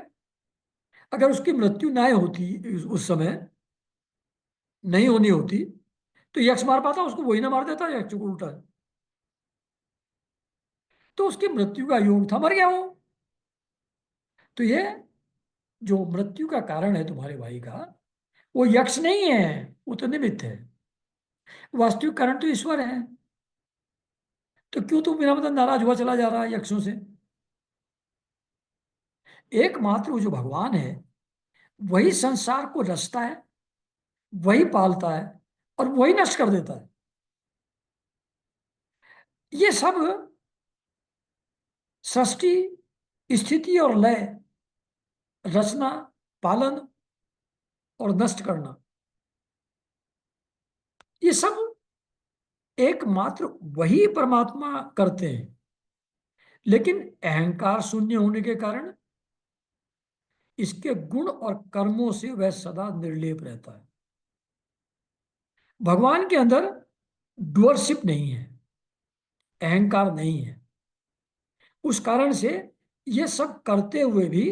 अगर उसकी मृत्यु ना होती, उस समय नहीं होनी होती, तो यक्ष मार पाता उसको? वही ना मार देता यक्ष को उल्टा। तो उसकी मृत्यु का योग था, मर गया वो। तो ये जो मृत्यु का कारण है तुम्हारे भाई का, वो यक्ष नहीं है, वो तो निमित्त है। वास्तविक कारण तो ईश्वर है। तो क्यों तू बिना मतलब नाराज हुआ चला जा रहा है यक्षों से? एकमात्र वो जो भगवान है, वही संसार को रचता है, वही पालता है, और वही नष्ट कर देता है। ये सब सृष्टि, स्थिति और लय, रचना, पालन और नष्ट करना, ये सब एकमात्र वही परमात्मा करते हैं। लेकिन अहंकार शून्य होने के कारण इसके गुण और कर्मों से वह सदा निर्लेप रहता है। भगवान के अंदर डुअरशिप नहीं है, अहंकार नहीं है। उस कारण से ये सब करते हुए भी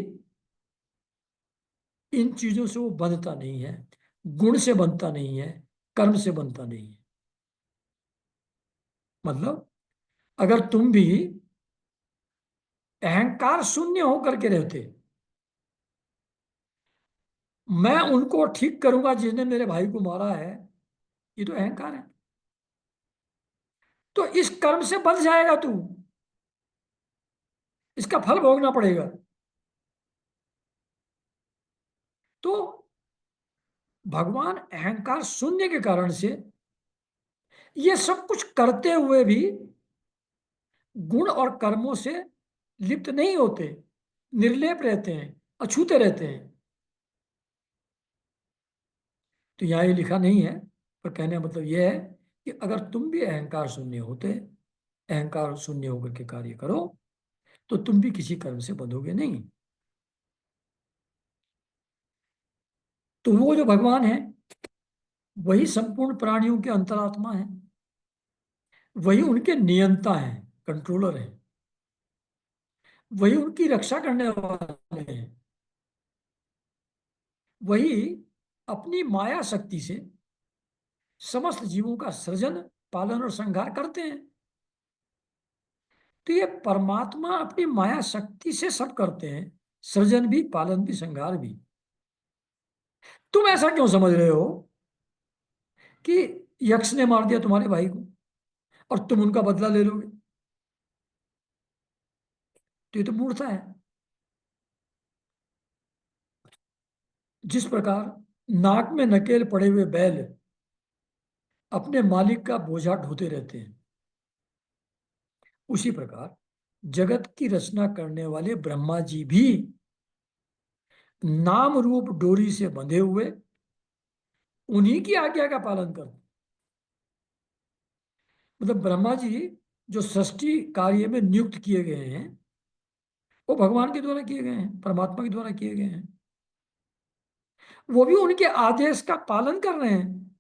इन चीजों से वो बंधता नहीं है। गुण से बनता नहीं है, कर्म से बनता नहीं है। मतलब अगर तुम भी अहंकार शून्य होकर के रहते, मैं उनको ठीक करूंगा जिसने मेरे भाई को मारा है, ये तो अहंकार है। तो इस कर्म से बंध जाएगा तू, इसका फल भोगना पड़ेगा। तो भगवान अहंकार शून्य के कारण से ये सब कुछ करते हुए भी गुण और कर्मों से लिप्त नहीं होते, निर्लेप रहते हैं, अछूते रहते हैं। तो यहां ये लिखा नहीं है, पर कहने का मतलब यह है कि अगर तुम भी अहंकार शून्य होते, अहंकार शून्य होकर के कार्य करो, तो तुम भी किसी कर्म से बंधोगे नहीं। तो वो जो भगवान है, वही संपूर्ण प्राणियों के अंतरात्मा है, वही उनके नियंता हैं, कंट्रोलर हैं, वही उनकी रक्षा करने वाले हैं, वही अपनी माया शक्ति से समस्त जीवों का सृजन, पालन और संहार करते हैं। तो ये परमात्मा अपनी माया शक्ति से सब करते हैं, सृजन भी, पालन भी, संहार भी। तुम ऐसा क्यों समझ रहे हो कि यक्ष ने मार दिया तुम्हारे भाई को और तुम उनका बदला ले लोगे? तो ये तो मूर्खता है। जिस प्रकार नाक में नकेल पड़े हुए बैल अपने मालिक का बोझा ढोते रहते हैं, उसी प्रकार जगत की रचना करने वाले ब्रह्मा जी भी नाम रूप डोरी से बंधे हुए उन्हीं की आज्ञा का पालन करते। मतलब ब्रह्मा जी जो सृष्टि कार्य में नियुक्त किए गए हैं, वो भगवान के द्वारा किए गए हैं, परमात्मा के द्वारा किए गए हैं। वो भी उनके आदेश का पालन कर रहे हैं।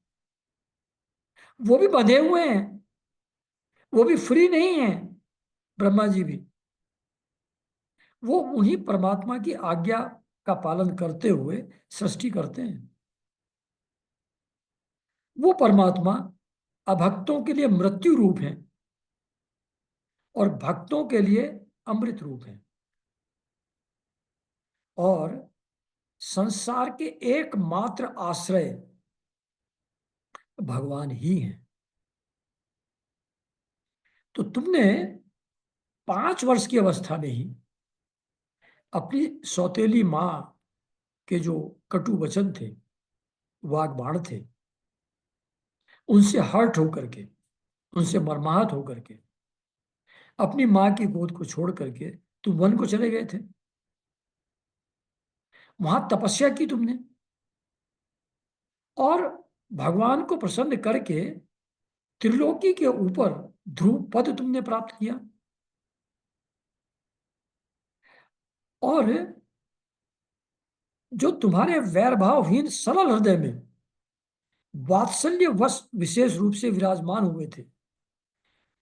वो भी बंधे हुए हैं, वो भी फ्री नहीं है। ब्रह्मा जी भी, वो उन्हीं परमात्मा की आज्ञा का पालन करते हुए सृष्टि करते हैं। वो परमात्मा अभक्तों के लिए मृत्यु रूप है और भक्तों के लिए अमृत रूप है, और संसार के एकमात्र आश्रय भगवान ही हैं। तो तुमने 5 वर्ष की अवस्था में ही अपनी सौतेली माँ के जो कटु वचन थे, वाग बाण थे, उनसे हर्ट होकर के, उनसे मर्माहत होकर के अपनी माँ की गोद को छोड़ करके तुम वन को चले गए थे। वहां तपस्या की तुमने, और भगवान को प्रसन्न करके त्रिलोकी के ऊपर ध्रुव पद तुमने प्राप्त किया। और जो तुम्हारे वैरभावहीन सरल हृदय में वात्सल्य वश विशेष रूप से विराजमान हुए थे,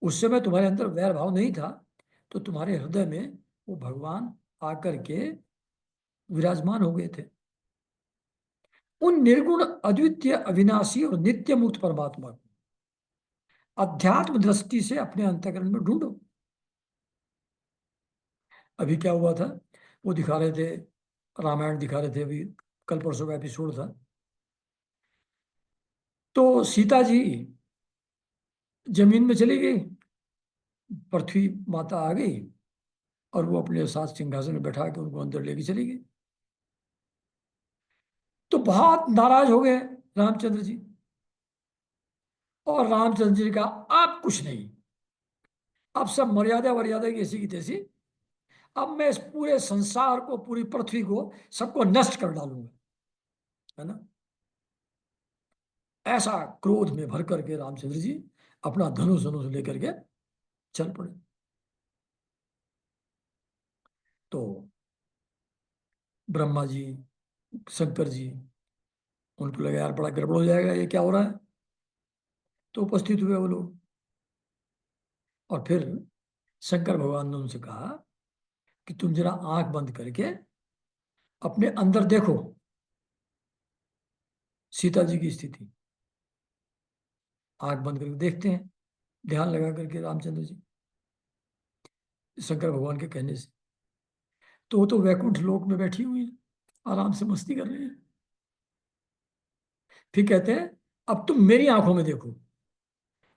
उस समय तुम्हारे अंदर वैर भाव नहीं था, तो तुम्हारे हृदय में वो भगवान आकर के विराजमान हो गए थे। उन निर्गुण अद्वितीय अविनाशी और नित्य मुक्त परमात्मा को अध्यात्म दृष्टि से अपने अंतःकरण में ढूंढो। अभी क्या हुआ था, वो दिखा रहे थे, रामायण दिखा रहे थे, अभी कल परसों का एपिसोड था। तो सीता जी जमीन में चली गई, पृथ्वी माता आ गई और वो अपने साथ सिंहासन में बैठा के उनको अंदर लेके चली गई। तो बहुत नाराज हो गए रामचंद्र जी, और रामचंद्र जी का अब कुछ नहीं, अब सब मर्यादा वर्यादा की ऐसी की तैसी, अब मैं इस पूरे संसार को, पूरी पृथ्वी को, सबको नष्ट कर डालूंगा, है ना। ऐसा क्रोध में भर करके रामचंद्र जी अपना धनुष धनुष लेकर के चल पड़े। तो ब्रह्मा जी, शंकर जी, उनको लगा यार बड़ा गड़बड़ हो जाएगा, ये क्या हो रहा है। तो उपस्थित हुए वो लोग, और फिर शंकर भगवान ने उनसे कहा कि तुम जरा आंख बंद करके अपने अंदर देखो सीता जी की स्थिति। आंख बंद करके देखते हैं, ध्यान लगा करके रामचंद्र जी, शंकर भगवान के कहने से। तो वो तो वैकुंठ लोक में बैठी हुई है, आराम से मस्ती कर रही है। फिर कहते हैं अब तुम मेरी आंखों में देखो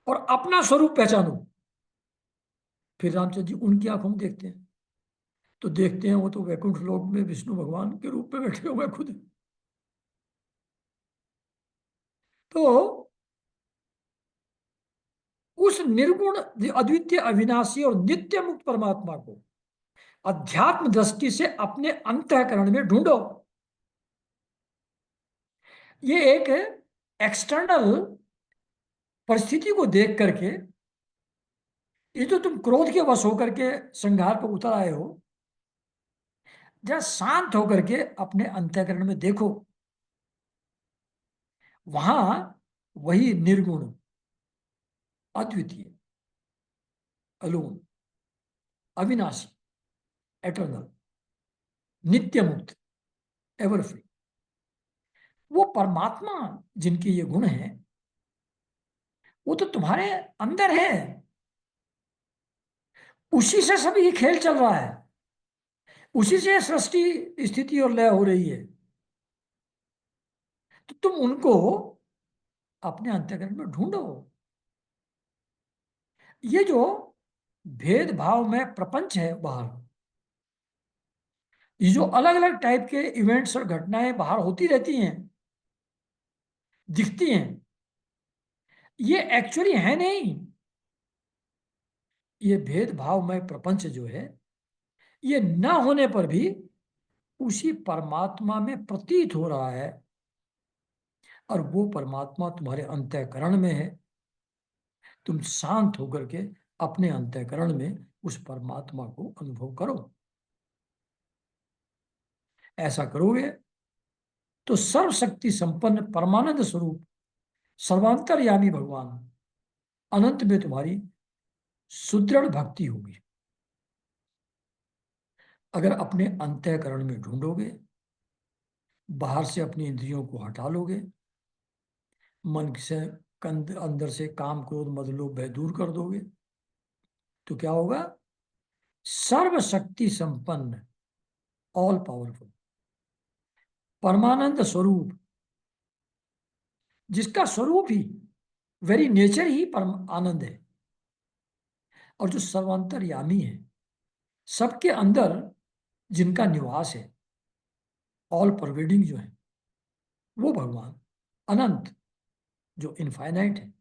और अपना स्वरूप पहचानो। फिर रामचंद्र जी उनकी आंखों में देखते हैं, तो देखते हैं वो तो वैकुंठ लोक में विष्णु भगवान के रूप में बैठे हुए खुद। तो उस निर्गुण अद्वितीय अविनाशी और नित्य मुक्त परमात्मा को अध्यात्म दृष्टि से अपने अंतःकरण में ढूंढो। ये एक एक्सटर्नल परिस्थिति को देख करके, ये तो तुम क्रोध के वश होकर के संघार पर उतर आए हो, जरा शांत होकर के अपने अंतःकरण में देखो। वहां वही निर्गुण, अद्वितीय, अलोन, अविनाशी, एटर्नल, नित्य मुक्त, एवर फ्री, वो परमात्मा जिनके ये गुण हैं, वो तो तुम्हारे अंदर है। उसी से सब ये खेल चल रहा है, उसी से सृष्टि स्थिति और लय हो रही है। तो तुम उनको अपने अंतःकरण में ढूंढो। ये जो भेदभाव में प्रपंच है बाहर, ये जो अलग अलग टाइप के इवेंट्स और घटनाएं बाहर होती रहती हैं, दिखती हैं, ये एक्चुअली है नहीं। ये भेदभावमय प्रपंच जो है, ये न होने पर भी उसी परमात्मा में प्रतीत हो रहा है, और वो परमात्मा तुम्हारे अंतःकरण में है। तुम शांत होकर के अपने अंतःकरण में उस परमात्मा को अनुभव करो। ऐसा करोगे तो सर्वशक्ति संपन्न परमानंद स्वरूप सर्वांतर्यामी भगवान अनंत में तुम्हारी सुदृढ़ भक्ति होगी। अगर अपने अंतःकरण में ढूंढोगे, बाहर से अपनी इंद्रियों को हटा लोगे, मन से अंदर से काम क्रोध मद लोभ भय दूर कर दोगे, तो क्या होगा? सर्वशक्ति संपन्न, ऑल पावरफुल परमानंद स्वरूप, जिसका स्वरूप ही, वेरी नेचर ही परम आनंद है, और जो सर्वांतर्यामी है, सबके अंदर जिनका निवास है, ऑल परवेडिंग जो है, वो भगवान अनंत, जो इनफाइनाइट है,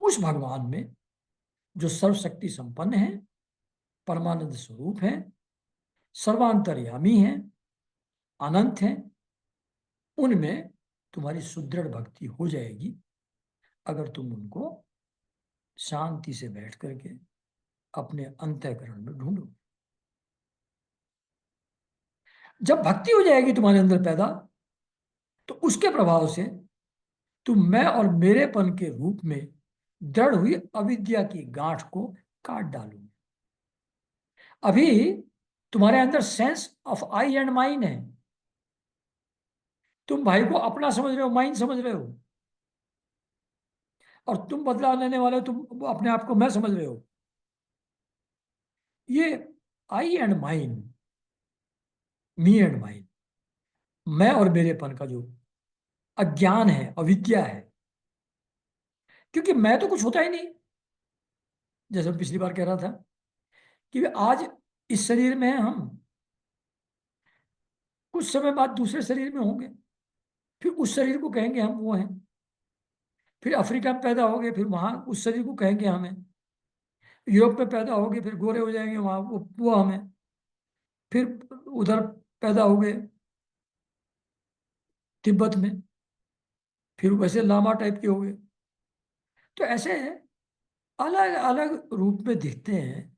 उस भगवान में जो सर्वशक्ति संपन्न है, परमानंद स्वरूप है, सर्वांतर्यामी है, अनंत है, उनमें तुम्हारी सुदृढ़ भक्ति हो जाएगी अगर तुम उनको शांति से बैठ करके अपने अंतःकरण में ढूंढो। जब भक्ति हो जाएगी तुम्हारे अंदर पैदा, तो उसके प्रभाव से तुम मैं और मेरेपन के रूप में दृढ़ हुई अविद्या की गांठ को काट डालोगे। अभी तुम्हारे अंदर sense of I and mine है। तुम भाई को अपना समझ रहे हो, माइन समझ रहे हो, और तुम बदला लेने वाले हो, तुम अपने आप को मैं समझ रहे हो। ये I and mine, me and mine, मैं और मेरेपन का जो अज्ञान है, अविद्या है, क्योंकि मैं तो कुछ होता ही नहीं। जैसे मैं पिछली बार कह रहा था कि आज इस शरीर में हैं हम, कुछ समय बाद दूसरे शरीर में होंगे, फिर उस शरीर को कहेंगे हम वो हैं, फिर अफ्रीका में पैदा होंगे, फिर वहां उस शरीर को कहेंगे हमें, यूरोप में पैदा होंगे, फिर गोरे हो जाएंगे वहां वो हमें, फिर उधर पैदा हो गए तिब्बत में, फिर वैसे लामा टाइप के हो गए। तो ऐसे अलग अलग रूप में दिखते हैं,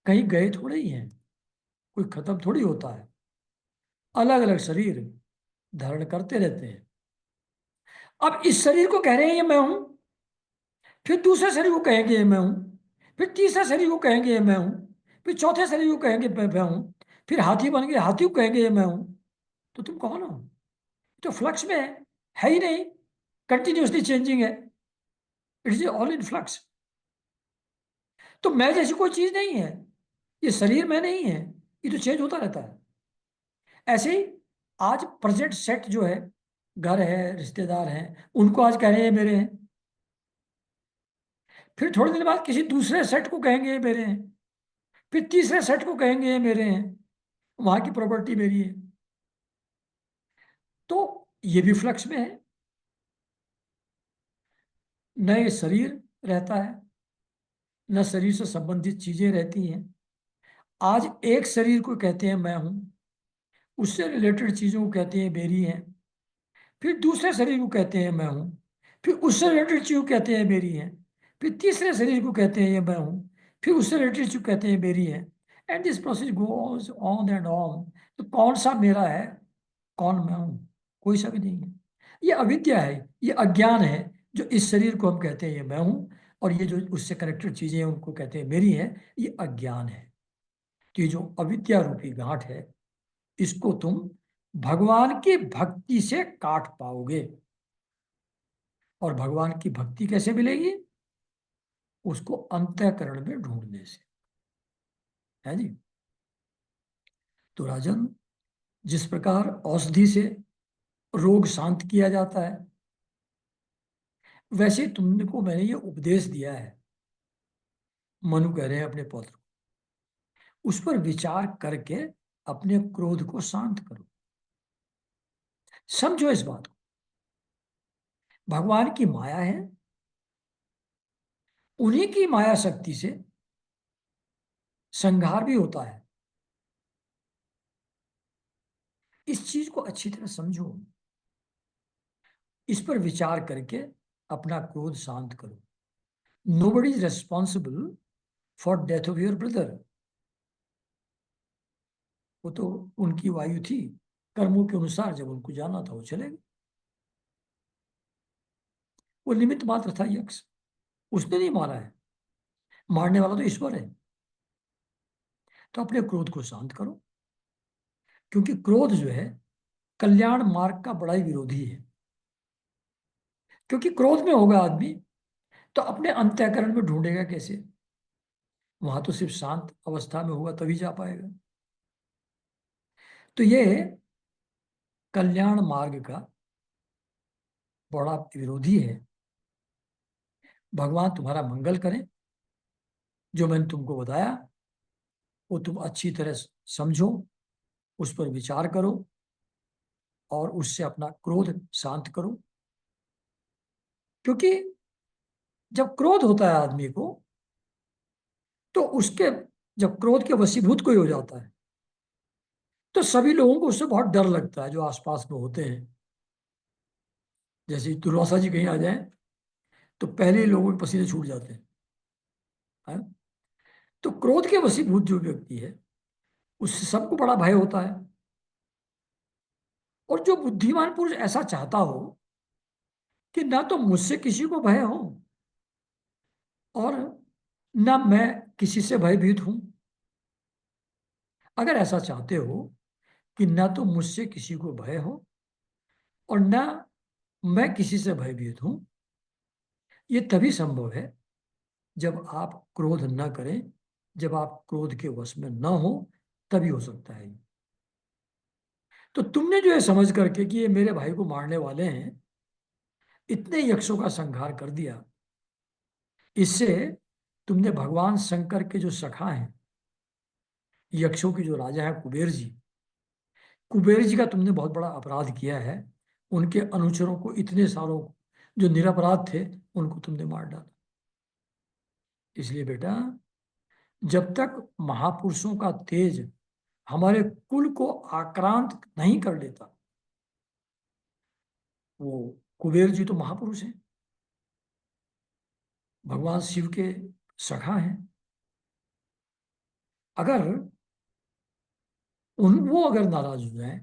कहीं गए थोड़े ही हैं, कोई खत्म थोड़ी होता है, अलग अलग शरीर धारण करते रहते हैं। अब इस शरीर को कह रहे हैं ये मैं हूं, फिर दूसरे शरीर को कहेंगे ये मैं हूं, फिर तीसरे शरीर को कहेंगे ये मैं हूं, फिर चौथे शरीर को कहेंगे मैं हूं, फिर हाथी बन गए, हाथी को कहेंगे ये मैं हूं। तो तुम कौन हो? तो फ्लक्स में है ही नहीं, कंटिन्यूसली चेंजिंग है, it is all in flux. तो मैं जैसी कोई चीज नहीं है, ये शरीर में नहीं है, ये तो चेंज होता रहता है। ऐसे ही आज प्रेजेंट सेट जो है, घर है, रिश्तेदार हैं, उनको आज कह रहे हैं मेरे हैं, फिर थोड़ी देर बाद किसी दूसरे सेट को कहेंगे ये मेरे हैं, फिर तीसरे सेट को कहेंगे ये मेरे हैं, वहां की प्रॉपर्टी मेरी है। तो ये भी फ्लक्स में है। न ये शरीर रहता है, न शरीर से संबंधित चीजें रहती हैं। आज एक शरीर को कहते हैं मैं हूं, उससे रिलेटेड चीजों को कहते हैं मेरी है, फिर दूसरे शरीर को कहते हैं मैं हूं, फिर उससे रिलेटेड चीज को कहते हैं मेरी है, फिर तीसरे शरीर को कहते हैं ये मैं हूं, फिर उससे रिलेटेड चीज कहते हैं मेरी है, and this process goes on and on. तो कौन सा मेरा है, कौन मैं हूं? कोई सा भी नहीं है। ये अविद्या है, ये अज्ञान है, जो इस शरीर को हम कहते हैं ये मैं हूं, और ये जो उससे कनेक्टेड चीजें हैं उनको कहते हैं मेरी है। ये अज्ञान है। तो ये जो अविद्या रूपी गांठ है, इसको तुम भगवान की भक्ति से काट पाओगे। और भगवान की भक्ति कैसे मिलेगी? उसको अंतःकरण में ढूंढने से, है जी। तो राजन, जिस प्रकार औषधि से रोग शांत किया जाता है, वैसे तुमको मैंने ये उपदेश दिया है। मनु कह रहे हैं अपने पौत्र को, उस पर विचार करके अपने क्रोध को शांत करो। समझो इस बात को। भगवान की माया है, उन्हीं की माया शक्ति से संहार भी होता है। इस चीज को अच्छी तरह समझो, इस पर विचार करके अपना क्रोध शांत करो। Nobody is responsible for death of your brother. वो तो उनकी वायु थी, कर्मों के अनुसार जब उनको जाना था वो चले गए। वो निमित्त मात्र था यक्ष, उसने नहीं मारा है, मारने वाला तो ईश्वर है। तो अपने क्रोध को शांत करो, क्योंकि क्रोध जो है कल्याण मार्ग का बड़ा ही विरोधी है। क्योंकि क्रोध में होगा आदमी तो अपने अंतःकरण में ढूंढेगा कैसे? वहां तो सिर्फ शांत अवस्था में होगा तभी जा पाएगा। तो ये कल्याण मार्ग का बड़ा विरोधी है। भगवान तुम्हारा मंगल करें। जो मैंने तुमको बताया वो तुम अच्छी तरह समझो, उस पर विचार करो और उससे अपना क्रोध शांत करो। क्योंकि जब क्रोध होता है आदमी को, तो उसके, जब क्रोध के वशीभूत कोई हो जाता है तो सभी लोगों को उससे बहुत डर लगता है जो आसपास में होते हैं। जैसे दुर्वासा जी कहीं आ जाए तो पहले ही लोगों के पसीने छूट जाते हैं, है? तो क्रोध के वशीभूत जो व्यक्ति है उससे सबको बड़ा भय होता है। और जो बुद्धिमान पुरुष ऐसा चाहता हो कि ना तो मुझसे किसी को भय हो और ना मैं किसी से भयभीत हूं, अगर ऐसा चाहते हो कि ना तो मुझसे किसी को भय हो और ना मैं किसी से भयभीत हूं, ये तभी संभव है जब आप क्रोध न करें, जब आप क्रोध के वश में न हो, तभी हो सकता है। तो तुमने जो है समझ करके कि ये मेरे भाई को मारने वाले हैं, इतने यक्षों का संहार कर दिया। इससे तुमने भगवान शंकर के जो सखा हैं, यक्षों की जो राजा है कुबेर जी, कुबेर जी का तुमने बहुत बड़ा अपराध किया है। उनके अनुचरों को, इतने सारों जो निरपराध थे, उनको तुमने मार डाला। इसलिए बेटा, जब तक महापुरुषों का तेज हमारे कुल को आक्रांत नहीं कर लेता, वो कुबेर जी तो महापुरुष हैं, भगवान शिव के सखा हैं। अगर वो अगर नाराज हो जाए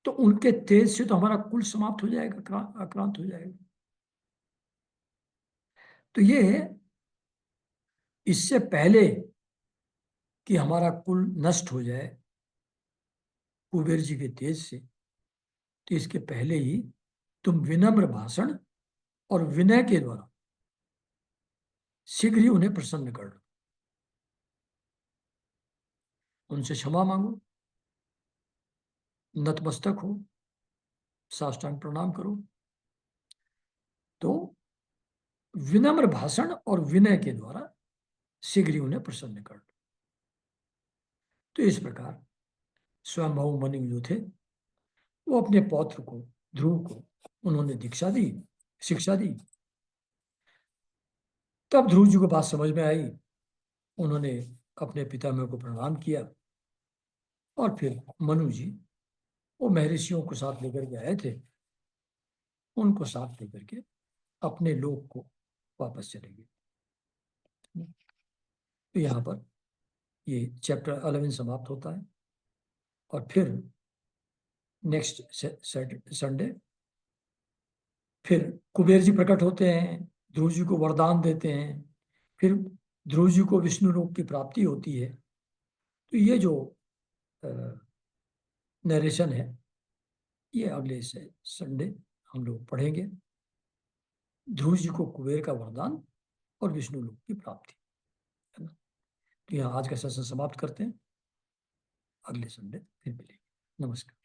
तो उनके तेज से तो हमारा कुल समाप्त हो जाएगा, आक्रांत हो जाएगा। तो ये इससे पहले कि हमारा कुल नष्ट हो जाए कुबेर जी के तेज से, तो इसके पहले ही तुम विनम्र भाषण और विनय के द्वारा शीघ्र ही उन्हें प्रसन्न कर लो। उनसे क्षमा मांगो, नतमस्तक हो, साष्टांग प्रणाम करो। तो विनम्र भाषण और विनय के द्वारा शीघ्र ही उन्हें प्रसन्न कर लो। तो इस प्रकार स्वयंभू मनु जो थे, वो अपने पौत्र को, ध्रुव को, उन्होंने दीक्षा दी, शिक्षा दी। तब ध्रुव जी को बात समझ में आई, उन्होंने अपने पितामह को प्रणाम किया और फिर मनु जी वो महर्षियों को साथ लेकर के आए थे, उनको साथ लेकर के अपने लोक को वापस चले गए। तो यहाँ पर ये चैप्टर 11 समाप्त होता है और फिर नेक्स्ट संडे फिर कुबेर जी प्रकट होते हैं, ध्रुव जी को वरदान देते हैं, फिर ध्रुव जी को विष्णु लोक की प्राप्ति होती है। तो ये जो नरेशन है, ये अगले से संडे हम लोग पढ़ेंगे। ध्रुव जी को कुबेर का वरदान और विष्णु लोक की प्राप्ति, है ना। तो यहाँ आज का सेशन समाप्त करते हैं, अगले संडे फिर मिलेंगे। नमस्कार।